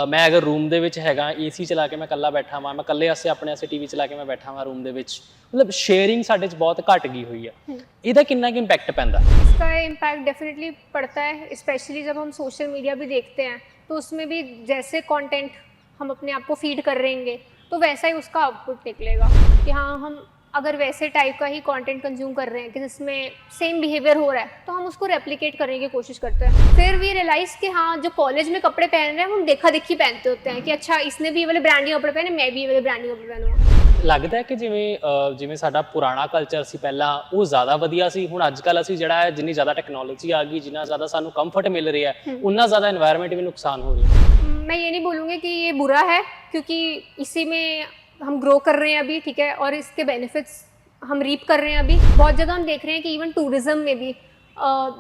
मैं अगर रूम ਦੇ ਵਿੱਚ ਹੈਗਾ ਏਸੀ ਚਲਾ ਕੇ ਮੈਂ ਇਕੱਲਾ ਬੈਠਾ ਵਾਂ, ਮੈਂ ਇਕੱਲੇ ਵਾਸਤੇ ਆਪਣੇ ਵਾਸਤੇ ਟੀਵੀ ਚਲਾ ਕੇ ਮੈਂ ਬੈਠਾ ਵਾਂ रूम ਦੇ ਵਿੱਚ, मतलब शेयरिंग ਸਾਡੇ 'ਚ ਬਹੁਤ ਘਟ ਗਈ ਹੋਈ ਹੈ। ਇਹਦਾ ਕਿੰਨਾ ਕੁ ਇੰਪੈਕਟ ਪੈਂਦਾ? इसका इम्पैक्ट डेफिनेटली पड़ता है, स्पेशली जब हम सोशल मीडिया भी देखते हैं तो उसमें भी जैसे कंटेंट हम अपने आप को फीड कर रहेंगे तो वैसा ही उसका आउटपुट निकलेगा कि हाँ, हम अगर वैसे टाइप का ही कंटेंट कंज्यूम कर रहे हैं कि जिसमें सेम बिहेवियर हो रहा है तो हम उसको रेप्लिकेट करने की कोशिश करते हैं। फिर भी रियलाइज़ कि हाँ, जो कॉलेज में कपड़े पहन रहे हैं हम देखा देखी पहनते होते हैं कि अच्छा इसने भी ये वाले ब्रांडिंग कपड़े पहने, मैं भी ये वाले ब्रांडिंग कपड़े पहनूंगा। ਲੱਗਦਾ ਹੈ ਕਿ ਜਿਵੇਂ ਸਾਡਾ ਪੁਰਾਣਾ ਕਲਚਰ ਸੀ ਪਹਿਲਾਂ ਉਹ ਜ਼ਿਆਦਾ ਵਧੀਆ ਸੀ। ਹੁਣ ਅੱਜ ਕੱਲ੍ਹ ਅਸੀਂ ਜਿਹੜਾ ਹੈ ਜਿੰਨੀ ਜ਼ਿਆਦਾ ਟੈਕਨੋਲੋਜੀ ਆ ਗਈ, ਜਿੰਨਾ ਜ਼ਿਆਦਾ ਸਾਨੂੰ ਕੰਫਰਟ ਮਿਲ ਰਿਹਾ ਹੈ, ਉਨਾ ਜ਼ਿਆਦਾ एनवायरनमेंट भी नुकसान हो रही है। मैं ये नहीं बोलूँगी कि ये बुरा है क्योंकि इसी में हम ग्रो कर रहे हैं अभी, ठीक है, और इसके बेनिफिट्स हम रीप कर रहे हैं अभी। बहुत जगह हम देख रहे हैं कि इवन टूरिज्म में भी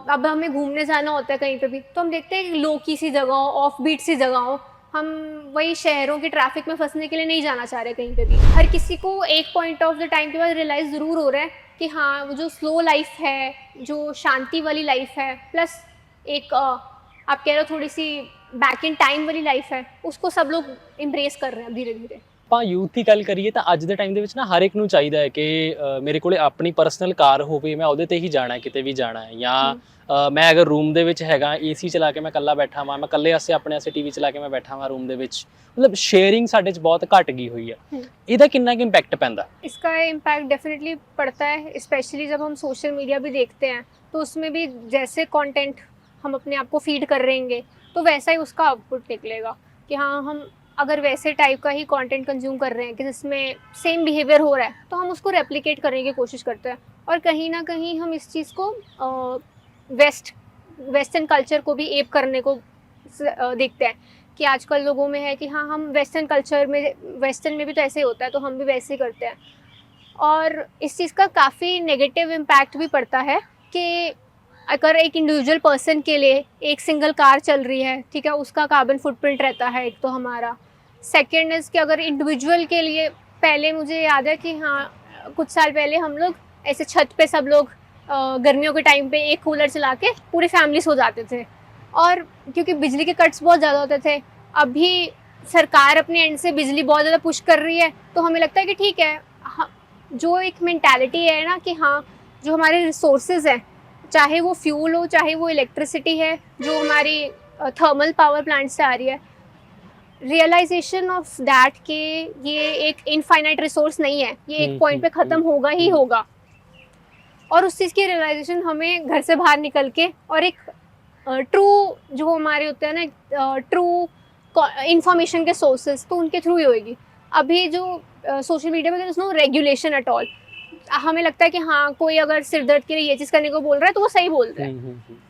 अब हमें घूमने जाना होता है कहीं पे भी तो हम देखते हैं कि लो की सी जगहों, ऑफ बीट सी जगहों, हम वही शहरों के ट्रैफिक में फंसने के लिए नहीं जाना चाह रहे कहीं पे भी। हर किसी को एक पॉइंट ऑफ द टाइम के बाद रियलाइज़ ज़रूर हो रहा है कि हाँ, वो जो स्लो लाइफ है, जो शांति वाली लाइफ है, प्लस एक आप कह रहे हो थोड़ी सी बैक इन टाइम वाली लाइफ है, उसको सब लोग इम्ब्रेस कर रहे हैं धीरे धीरे। ਆਪਾਂ ਯੂਥ ਦੀ ਗੱਲ ਕਰੀਏ ਤਾਂ ਅੱਜ ਦੇ ਟਾਈਮ ਦੇ ਵਿੱਚ ਨਾ ਹਰ ਇੱਕ ਨੂੰ ਚਾਹੀਦਾ ਹੈ ਕਿ ਮੇਰੇ ਕੋਲੇ ਆਪਣੀ ਪਰਸਨਲ ਕਾਰ ਹੋਵੇ, ਮੈਂ ਉਹਦੇ ਤੇ ਹੀ ਜਾਣਾ ਹੈ, ਕਿਤੇ ਵੀ ਜਾਣਾ ਹੈ, ਜਾਂ ਮੈਂ ਅਗਰ ਰੂਮ ਦੇ ਵਿੱਚ ਹੈਗਾ ਏਸੀ ਚਲਾ ਕੇ ਮੈਂ ਇਕੱਲਾ ਬੈਠਾ ਵਾਂ, ਮੈਂ ਇਕੱਲੇ ਵਾਸਤੇ ਆਪਣੇ ਵਾਸਤੇ ਟੀਵੀ ਚਲਾ ਕੇ ਮੈਂ ਬੈਠਾ ਵਾਂ रूम ਦੇ ਵਿੱਚ, मतलब शेयरिंग ਸਾਡੇ 'ਚ ਬਹੁਤ ਘਟ ਗਈ ਹੋਈ ਹੈ। ਇਹਦਾ ਕਿੰਨਾ ਕੁ ਇੰਪੈਕਟ ਪੈਂਦਾ? इसका इम्पैक्ट डेफिनेटली पड़ता है, स्पेशली जब हम सोशल मीडिया भी देखते हैं तो उसमें भी जैसे कंटेंट हम अपने आप को फीड कर रहेंगे तो वैसा ही उसका आउटपुट निकलेगा कि हाँ, हम अगर वैसे टाइप का ही कंटेंट कंज्यूम कर रहे हैं कि जिसमें सेम बिहेवियर हो रहा है तो हम उसको रेप्लिकेट करने की कोशिश करते हैं। और कहीं ना कहीं हम इस चीज़ को वेस्टर्न कल्चर को भी एप करने को देखते हैं कि आजकल लोगों में है कि हाँ, हम वेस्टर्न कल्चर में, वेस्टर्न में भी तो ऐसे ही होता है तो हम भी वैसे ही करते हैं। और इस चीज़ का काफ़ी नेगेटिव इम्पैक्ट भी पड़ता है कि अगर एक इंडिविजुअल पर्सन के लिए एक सिंगल कार चल रही है, ठीक है, उसका कार्बन फुटप्रिंट रहता है एक तो हमारा। सेकेंड इज़ कि अगर इंडिविजुअल के लिए, पहले मुझे याद है कि हाँ, कुछ साल पहले हम लोग ऐसे छत पे सब लोग गर्मियों के टाइम पे एक कूलर चला के पूरी फैमिली सो जाते थे, और क्योंकि बिजली के कट्स बहुत ज़्यादा होते थे। अभी सरकार अपने एंड से बिजली बहुत ज़्यादा पुश कर रही है तो हमें लगता है कि ठीक है, जो एक मेंटालिटी है ना कि हाँ, जो हमारे रिसोर्सेज हैं, चाहे वो फ्यूल हो, चाहे वो इलेक्ट्रिसिटी है जो हमारी थर्मल पावर प्लांट से आ रही है, रियलाइजेशन ऑफ दैट कि ये एक इनफाइनाइट रिसोर्स नहीं है, ये एक पॉइंट पे ख़त्म होगा ही होगा। और उस चीज़ की रियलाइजेशन हमें घर से बाहर निकल के और एक ट्रू जो हमारे होते हैं ना, ट्रू इंफॉर्मेशन के सोर्सेज, तो उनके थ्रू ही होगी। अभी जो सोशल मीडिया में there is no regulation at all. हमें लगता है कि हाँ, कोई अगर सिर दर्द के लिए ये चीज़ करने को बोल रहा है तो वो सही बोल रहा है,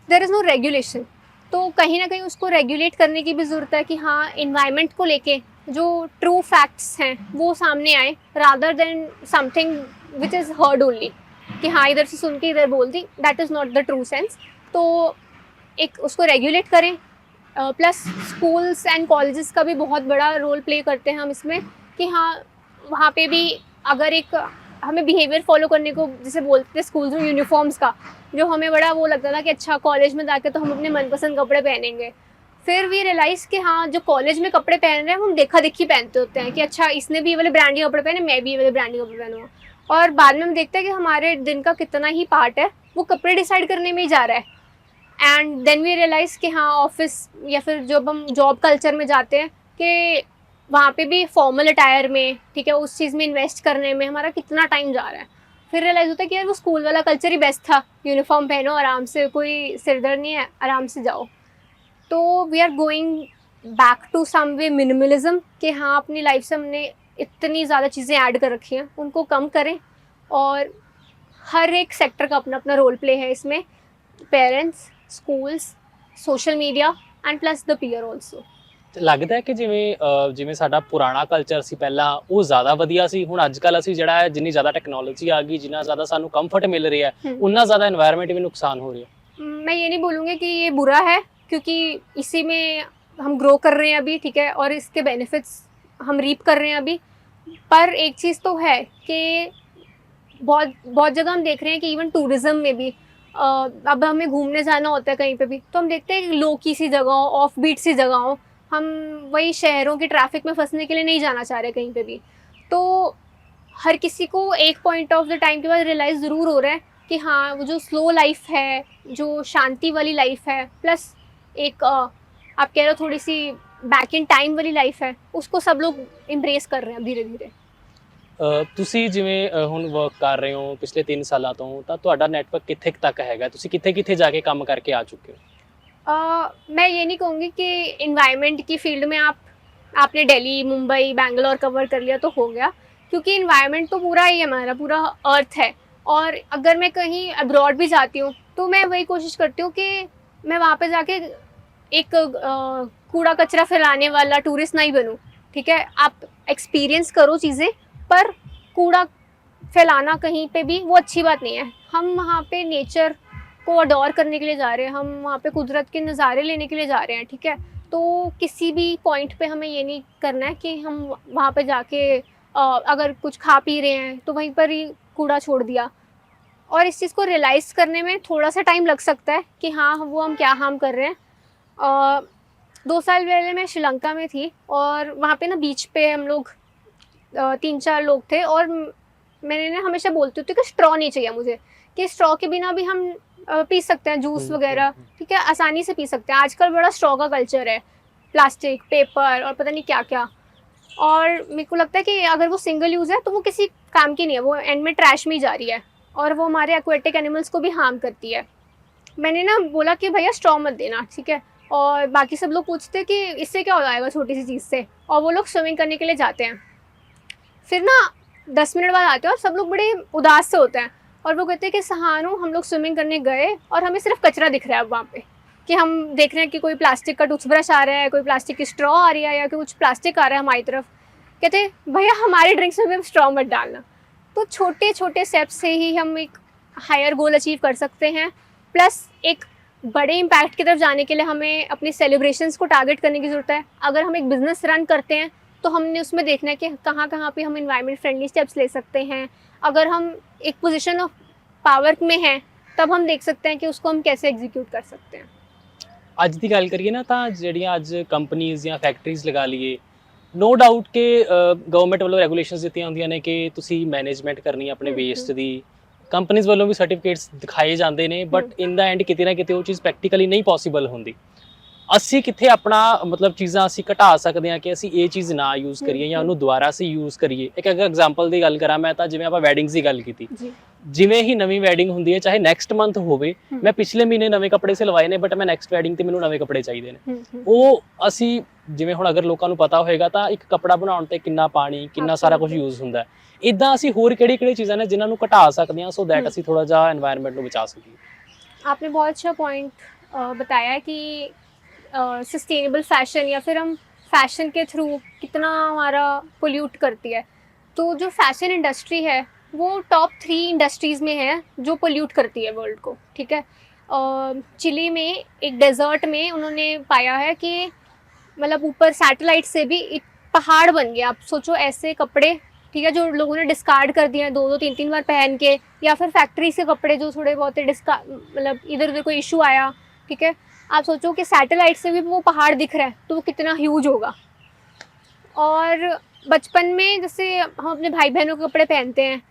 देयर इज़ नो रेगुलेशन। तो कहीं ना कहीं उसको रेगुलेट करने की भी ज़रूरत है कि हाँ, इन्वायरमेंट को लेके जो ट्रू फैक्ट्स हैं वो सामने आए, rather than something which is heard only कि हाँ, इधर से सुन के इधर बोल दी, that is not the true sense. तो एक उसको रेगुलेट करें। प्लस स्कूल्स एंड कॉलेजेस का भी बहुत बड़ा रोल प्ले करते हैं हम इसमें कि हाँ, वहाँ पे भी अगर एक हमें बिहेवियर फॉलो करने को जैसे बोलते थे स्कूल्स में यूनिफॉर्म्स का, जो हमें बड़ा वो लगता था कि अच्छा कॉलेज में जाकर तो हम अपने मनपसंद कपड़े पहनेंगे। फिर भी रियलाइज़ कि हाँ, जो कॉलेज में कपड़े पहन रहे हैं हम देखा देखी पहनते होते हैं कि अच्छा इसने भी ये वाले ब्रांडिंग कपड़े पहने, मैं भी ये वाले ब्रांडिंग कपड़े पहनूँगा। और बाद में हम देखते हैं कि हमारे दिन का कितना ही पार्ट है वो कपड़े डिसाइड करने में ही जा रहा है। एंड देन वी रियलाइज़ कि हाँ, ऑफिस या फिर जब हम जॉब कल्चर में जाते हैं कि वहाँ पे भी फॉर्मल अटायर में, ठीक है, उस चीज़ में इन्वेस्ट करने में हमारा कितना टाइम जा रहा है। फिर रियलाइज़ होता है कि यार वो स्कूल वाला कल्चर ही बेस्ट था, यूनिफॉर्म पहनो, आराम से, कोई सिरदर्द नहीं है, आराम से जाओ। तो we are going back to some way minimalism कि हाँ, अपनी लाइफ से हमने इतनी ज़्यादा चीज़ें ऐड कर रखी हैं, उनको कम करें। और हर एक सेक्टर का अपना अपना रोल प्ले है इसमें, parents, schools, social media and plus the peer also. ਲੱਗਦਾ ਹੈ ਕਿ ਜਿਵੇਂ ਸਾਡਾ ਪੁਰਾਣਾ ਕਲਚਰ ਸੀ ਪਹਿਲਾਂ ਉਹ ਜ਼ਿਆਦਾ ਵਧੀਆ ਸੀ। ਹੁਣ ਅੱਜ ਕੱਲ੍ਹ ਅਸੀਂ ਜਿਹੜਾ ਹੈ ਜਿੰਨੀ ਜ਼ਿਆਦਾ ਟੈਕਨੋਲੋਜੀ ਆ ਗਈ, ਜਿੰਨਾ ਜ਼ਿਆਦਾ ਸਾਨੂੰ ਕੰਫਰਟ ਮਿਲ ਰਿਹਾ ਹੈ, ਉਨਾ ਜ਼ਿਆਦਾ एनवायरनमेंट भी नुकसान हो रही है। मैं ये नहीं बोलूँगी कि ये बुरा है क्योंकि इसी में हम ग्रो कर रहे हैं अभी, ठीक है, और इसके बेनिफिट्स हम रीप कर रहे हैं अभी। पर एक चीज़ तो है कि बहुत बहुत जगह हम देख रहे हैं कि इवन टूरिज्म में भी अब हमें घूमने जाना होता है कहीं पे भी तो हम देखते हैं लो की सी जगहों, ऑफ बीट सी जगहों, हम वही शहरों के ट्रैफिक में फंसने के लिए नहीं जाना चाह रहे कहीं पे भी। तो हर किसी को एक पॉइंट ऑफ द टाइम के बाद रियलाइज़ ज़रूर हो रहा है कि हाँ, वो जो स्लो लाइफ है, जो शांति वाली लाइफ है, प्लस एक आप कह रहे हो थोड़ी सी बैक इन टाइम वाली लाइफ है, उसको सब लोग एम्ब्रेस कर रहे हैं अब धीरे-धीरे। ਤੁਸੀਂ ਜਿਵੇਂ ਹੁਣ ਵਰਕ ਕਰ ਰਹੇ ਹੋ ਪਿਛਲੇ 3 ਸਾਲਾਂ ਤੋਂ, ਤਾਂ ਤੁਹਾਡਾ ਨੈਟਵਰਕ ਕਿੱਥੇ ਕੁ ਤੱਕ ਹੈਗਾ? ਤੁਸੀਂ ਕਿੱਥੇ-ਕਿੱਥੇ ਜਾ ਕੇ ਕੰਮ ਕਰਕੇ ਆ ਚੁੱਕੇ ਹੋ? मैं ये नहीं कहूँगी कि इन्वायरमेंट की फील्ड में आपने दिल्ली, मुंबई, बैंगलोर कवर कर लिया तो हो गया, क्योंकि इन्वायरमेंट तो पूरा ही हमारा पूरा अर्थ है। और अगर मैं कहीं अब्रॉड भी जाती हूँ तो मैं वही कोशिश करती हूँ कि मैं वहाँ पे जाके एक कूड़ा कचरा फैलाने वाला टूरिस्ट नहीं बनूँ, ठीक है। आप एक्सपीरियंस करो चीज़ें, पर कूड़ा फैलाना कहीं पे भी वो अच्छी बात नहीं है। हम वहाँ पे नेचर को अडोर करने के लिए जा रहे हैं, हम वहाँ पे कुदरत के नज़ारे लेने के लिए जा रहे हैं, ठीक है। तो किसी भी पॉइंट पे हमें ये नहीं करना है कि हम वहाँ पे जाके अगर कुछ खा पी रहे हैं तो वहीं पर ही कूड़ा छोड़ दिया। और इस चीज़ को रियलाइज़ करने में थोड़ा सा टाइम लग सकता है कि हाँ, वो हम क्या हार्म कर रहे हैं। 2 साल पहले मैं श्रीलंका में थी और वहाँ पे ना बीच पे हम लोग 3-4 लोग थे, और मैंने ना हमेशा बोलती होती कि स्ट्रॉ नहीं चाहिए मुझे, कि स्ट्रॉ के बिना भी हम पी सकते हैं जूस वगैरह, ठीक है, आसानी से पी सकते हैं। आजकल बड़ा स्ट्रॉ का कल्चर है, प्लास्टिक, पेपर और पता नहीं क्या क्या। और मेरे को लगता है कि अगर वो सिंगल यूज़ है तो वो किसी काम की नहीं है, वो एंड में ट्रैश में ही जा रही है, और वो हमारे एक्वेटिक एनिमल्स को भी हार्म करती है। मैंने ना बोला कि भैया स्ट्रॉ मत देना, ठीक है। और बाकी सब लोग पूछते कि इससे क्या हो जाएगा छोटी सी चीज़ से, और वो लोग स्विमिंग करने के लिए जाते हैं। फिर ना 10 मिनट बाद आते हैं और सब लोग बड़े उदास से होते हैं, और वो कहते हैं कि सहानू, हम लोग स्विमिंग करने गए और हमें सिर्फ कचरा दिख रहा है अब वहाँ पे, कि हम देख रहे हैं कि कोई प्लास्टिक का टूथब्रश आ रहा है, कोई प्लास्टिक की स्ट्रॉ आ रही है, या कुछ प्लास्टिक आ रहा है हमारी तरफ। कहते भैया हमारी ड्रिंक्स में भी स्ट्रॉ मत डालना। तो छोटे छोटे स्टेप्स से ही हम एक हायर गोल अचीव कर सकते हैं, प्लस एक बड़े इम्पैक्ट की तरफ जाने के लिए हमें अपनी सेलिब्रेशंस को टारगेट करने की ज़रूरत है। अगर हम एक बिज़नेस रन करते हैं तो हमने उसमें देखना है कि कहाँ कहाँ पे हम इन्वायरमेंट फ्रेंडली स्टेप्स ले सकते हैं। अगर हम एक पोजीशन ऑफ पावर में हैं तब हम देख सकते हैं कि उसको हम कैसे एग्जीक्यूट कर सकते हैं। ਅੱਜ ਦੀ ਗੱਲ ਕਰੀਏ ਨਾ, ਤਾਂ ਜਿਹੜੀਆਂ ਅੱਜ ਕੰਪਨੀਆਂ ਜਾਂ ਫੈਕਟਰੀਜ਼ ਲਗਾ ਲਈਏ, ਨੋ ਡਾਊਟ ਕਿ ਗਵਰਨਮੈਂਟ ਵੱਲੋਂ ਰੈਗੂਲੇਸ਼ਨਸ ਦਿੱਤੀਆਂ ਹੁੰਦੀਆਂ ਨੇ ਕਿ ਤੁਸੀਂ ਮੈਨੇਜਮੈਂਟ ਕਰਨੀ ਆਪਣੇ ਵੇਸਟ ਦੀ। ਕੰਪਨੀਜ਼ ਵੱਲੋਂ ਵੀ ਸਰਟੀਫਿਕੇਟਸ ਦਿਖਾਏ ਜਾਂਦੇ ਨੇ, ਬਟ ਇਨ ਦਾ ਐਂਡ ਕਿਤੇ ਨਾ ਕਿਤੇ ਉਹ ਚੀਜ਼ ਪ੍ਰੈਕਟੀਕਲੀ ਨਹੀਂ ਪੋਸੀਬਲ ਹੁੰਦੀ। ਅਸੀਂ ਕਿੱਥੇ ਆਪਣਾ ਮਤਲਬ ਚੀਜ਼ਾਂ ਅਸੀਂ ਘਟਾ ਸਕਦੇ ਹਾਂ ਕਿ ਅਸੀਂ ਇਹ ਚੀਜ਼ ਨਾ ਯੂਜ਼ ਕਰੀਏ ਜਾਂ ਉਹਨੂੰ ਦੁਬਾਰਾ ਅਸੀਂ ਯੂਜ਼ ਕਰੀਏ। ਇੱਕ ਅਗਰ ਐਗਜ਼ਾਮਪਲ ਦੀ ਗੱਲ ਕਰਾਂ ਮੈਂ, ਤਾਂ ਜਿਵੇਂ ਆਪਾਂ ਵੈਡਿੰਗਸ ਦੀ ਗੱਲ ਕੀਤੀ, ਜਿਵੇਂ ਹੀ ਨਵੀਂ ਵੈਡਿੰਗ ਹੁੰਦੀ ਹੈ, ਚਾਹੇ ਨੈਕਸਟ ਮੰਥ ਹੋਵੇ, ਮੈਂ ਪਿਛਲੇ ਮਹੀਨੇ ਨਵੇਂ ਕੱਪੜੇ ਸਿਲਵਾਏ ਨੇ, ਬਟ ਮੈਂ ਨੈਕਸਟ ਵੈਡਿੰਗ ਤੇ ਮੈਨੂੰ ਨਵੇਂ ਕੱਪੜੇ ਚਾਹੀਦੇ ਨੇ। ਉਹ ਅਸੀਂ ਜਿਵੇਂ ਹੁਣ ਅਗਰ ਲੋਕਾਂ ਨੂੰ ਪਤਾ ਹੋਏਗਾ ਤਾਂ ਇੱਕ ਕੱਪੜਾ ਬਣਾਉਣ ਤੇ ਕਿੰਨਾ ਪਾਣੀ, ਕਿੰਨਾ ਸਾਰਾ ਕੁਝ ਯੂਜ਼ ਹੁੰਦਾ ਹੈ। ਇਦਾਂ ਅਸੀਂ ਹੋਰ ਕਿਹੜੀ ਚੀਜ਼ਾਂ ਨੇ ਜਿਨ੍ਹਾਂ ਨੂੰ ਘਟਾ ਸਕਦੇ ਹਾਂ, ਸੋ ਦੈਟ ਅਸੀਂ ਥੋੜਾ ਜਿਹਾ एनवायरनमेंट ਨੂੰ ਬਚਾ ਸਕੀਏ। आपने बहुत अच्छा पॉइंट बताया है कि सस्टेनेबल फैशन या फिर हम फैशन के थ्रू कितना हमारा पोल्यूट करती है। तो जो फैशन इंडस्ट्री है वो टॉप 3 इंडस्ट्रीज़ में है जो पोल्यूट करती है वर्ल्ड को, ठीक है। चिली में एक डेजर्ट में उन्होंने पाया है कि मतलब ऊपर सैटेलाइट से भी एक पहाड़ बन गया। आप सोचो ऐसे कपड़े, ठीक है, जो लोगों ने डिस्कार्ड कर दिए हैं 2-2, 3-3 बार पहन के, या फिर फैक्ट्री से कपड़े जो थोड़े बहुत मतलब इधर उधर कोई इशू आया, ठीक है। आप सोचो कि सैटेलाइट से भी वो पहाड़ दिख रहा है तो वो कितना ह्यूज होगा। और बचपन में जैसे हम अपने भाई बहनों के कपड़े पहनते हैं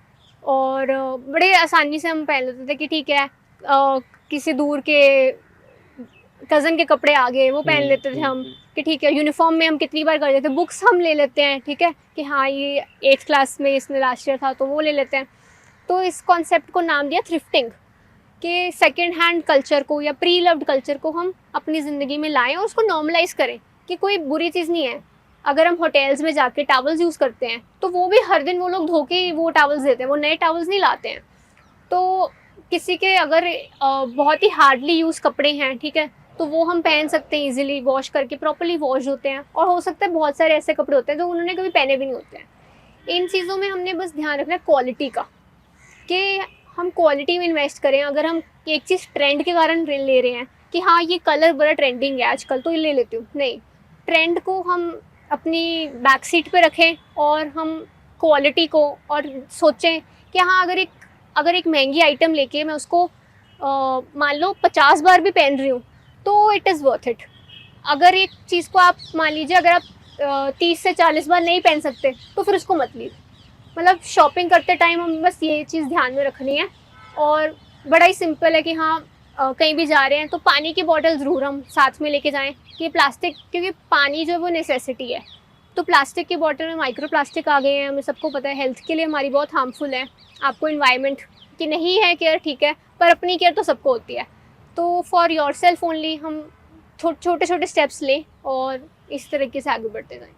और बड़े आसानी से हम पहन लेते थे कि ठीक है, किसी दूर के कज़न के कपड़े आ गए वो पहन लेते थे हम, कि ठीक है। यूनिफॉर्म में हम कितनी बार कर देते हैं, बुक्स हम ले लेते हैं, ठीक है, कि हाँ ये 8th क्लास में इसने लास्ट ईयर था तो वो ले लेते हैं। तो इस कॉन्सेप्ट को नाम दिया थ्रिफ्टिंग, कि सेकेंड हैंड कल्चर को या प्री लव्ड कल्चर को हम अपनी ज़िंदगी में लाएं और उसको नॉर्मलाइज करें कि कोई बुरी चीज़ नहीं है। अगर हम होटल्स में जाके टावल्स यूज़ करते हैं तो वो भी हर दिन वो लोग धो के वो टावल्स देते हैं, वो नए टावल्स नहीं लाते हैं। तो किसी के अगर बहुत ही हार्डली यूज़ कपड़े हैं, ठीक है, तो वो हम पहन सकते हैं इजीली, वॉश करके प्रॉपर्ली वॉश होते हैं। और हो सकता है बहुत सारे ऐसे कपड़े होते हैं जो उन्होंने कभी पहने भी नहीं होते हैं। इन चीज़ों में हमने बस ध्यान रखना है क्वालिटी का, कि हम क्वालिटी में इन्वेस्ट करें। अगर हम एक चीज़ ट्रेंड के कारण ले रहे हैं कि हाँ ये कलर बड़ा ट्रेंडिंग है आजकल तो ये ले लेती हूँ, नहीं, ट्रेंड को हम अपनी बैक सीट पे रखें और हम क्वालिटी को और सोचें कि हाँ अगर एक महंगी आइटम लेके मैं उसको मान लो 50 बार भी पहन रही हूँ तो इट इज़ वर्थ इट। अगर एक चीज़ को आप मान लीजिए अगर आप 30 से 40 बार नहीं पहन सकते तो फिर उसको मत लीजिए। मतलब शॉपिंग करते टाइम हम बस ये चीज़ ध्यान में रखनी है। और बड़ा ही सिंपल है कि हाँ कहीं भी जा रहे हैं तो पानी की बॉटल ज़रूर हम साथ में लेके जाएं। कि प्लास्टिक, क्योंकि पानी जो है वो नेसेसिटी है, तो प्लास्टिक की बॉटल में माइक्रो प्लास्टिक आ गए हैं, हमें सबको पता है, हेल्थ के लिए हमारी बहुत हार्मफुल है। आपको इन्वायरमेंट की नहीं है केयर, ठीक है, पर अपनी केयर तो सबको होती है। तो फॉर योर सेल्फ ओनली हम छोटे छोटे स्टेप्स लें और इस तरीके से आगे बढ़ते जाएं।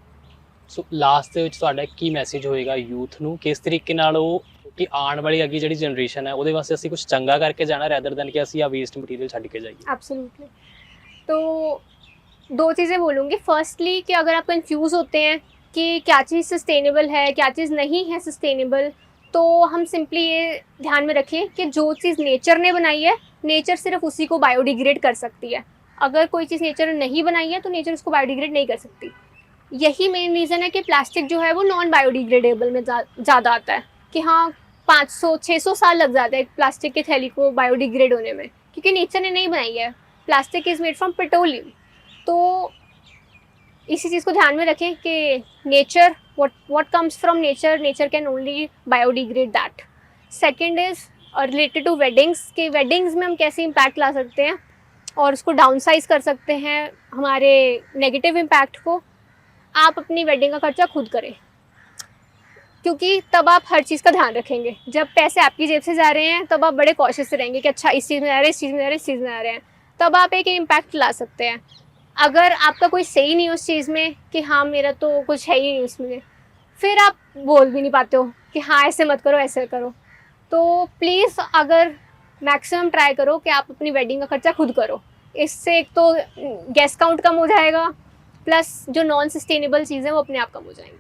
ਸੋ ਲਾਸਟ ਦੇ ਵਿੱਚ ਤੁਹਾਡਾ ਕੀ ਮੈਸੇਜ ਹੋਏਗਾ ਯੂਥ ਨੂੰ, ਕਿਸ ਤਰੀਕੇ ਨਾਲ ਉਹ ਕਿ ਆਉਣ ਵਾਲੀ ਅੱਗੇ ਜਿਹੜੀ ਜਨਰੇਸ਼ਨ ਹੈ ਉਹਦੇ ਵਾਸਤੇ ਅਸੀਂ ਕੁਝ ਚੰਗਾ ਕਰਕੇ ਜਾਣਾ ਰੈਦਰ ਦੈਨ ਕਿ ਅਸੀਂ ਆ ਵੇਸਟ ਮਟੀਰੀਅਲ ਛੱਡ ਕੇ ਜਾਈਏ। एब्सोल्युटली। तो 2 चीज़ें बोलूँगी। फर्स्टली कि अगर आप कंफ्यूज होते हैं कि क्या चीज़ सस्टेनेबल है, क्या चीज़ नहीं है सस्टेनेबल, तो हम सिंपली ये ध्यान में रखें कि जो चीज़ नेचर ने बनाई है, नेचर सिर्फ उसी को बायोडिग्रेड कर सकती है। अगर कोई चीज़ नेचर ने नहीं बनाई है तो नेचर उसको बायोडिग्रेड नहीं कर सकती। यही मेन रीज़न है कि प्लास्टिक जो है वो नॉन बायोडिग्रेडेबल में ज़्यादा आता है। कि हाँ 500-600 साल लग जाता है एक प्लास्टिक की थैली को बायोडिग्रेड होने में, क्योंकि नेचर ने नहीं बनाई है। Plastic is made from petroleum. तो इसी चीज़ को ध्यान में रखें कि nature, what comes from nature, nature can only biodegrade that. Second is related to weddings, कि वेडिंग्स में हम कैसे इम्पैक्ट ला सकते हैं और उसको डाउन साइज कर सकते हैं हमारे नेगेटिव इम्पैक्ट को। आप अपनी वेडिंग का खर्चा खुद करें, क्योंकि तब आप हर चीज़ का ध्यान रखेंगे। जब पैसे आपकी जेब से जा रहे हैं तब आप बड़े कॉशियस रहेंगे कि अच्छा इस चीज़ में जा रहे हैं, इस चीज़ में जा रहे हैं, इस चीज़ में जा रहे हैं, तब आप एक इम्पैक्ट ला सकते हैं। अगर आपका कोई सही नहीं उस चीज़ में कि हाँ मेरा तो कुछ है ही नहीं उसमें, फिर आप बोल भी नहीं पाते हो कि हाँ ऐसे मत करो, ऐसे करो। तो प्लीज़ अगर मैक्सिमम ट्राई करो कि आप अपनी वेडिंग का खर्चा खुद करो। इससे एक तो गेस्ट काउंट कम हो जाएगा, प्लस जो नॉन सस्टेनेबल चीज़ें वो अपने आप कम हो जाएंगी।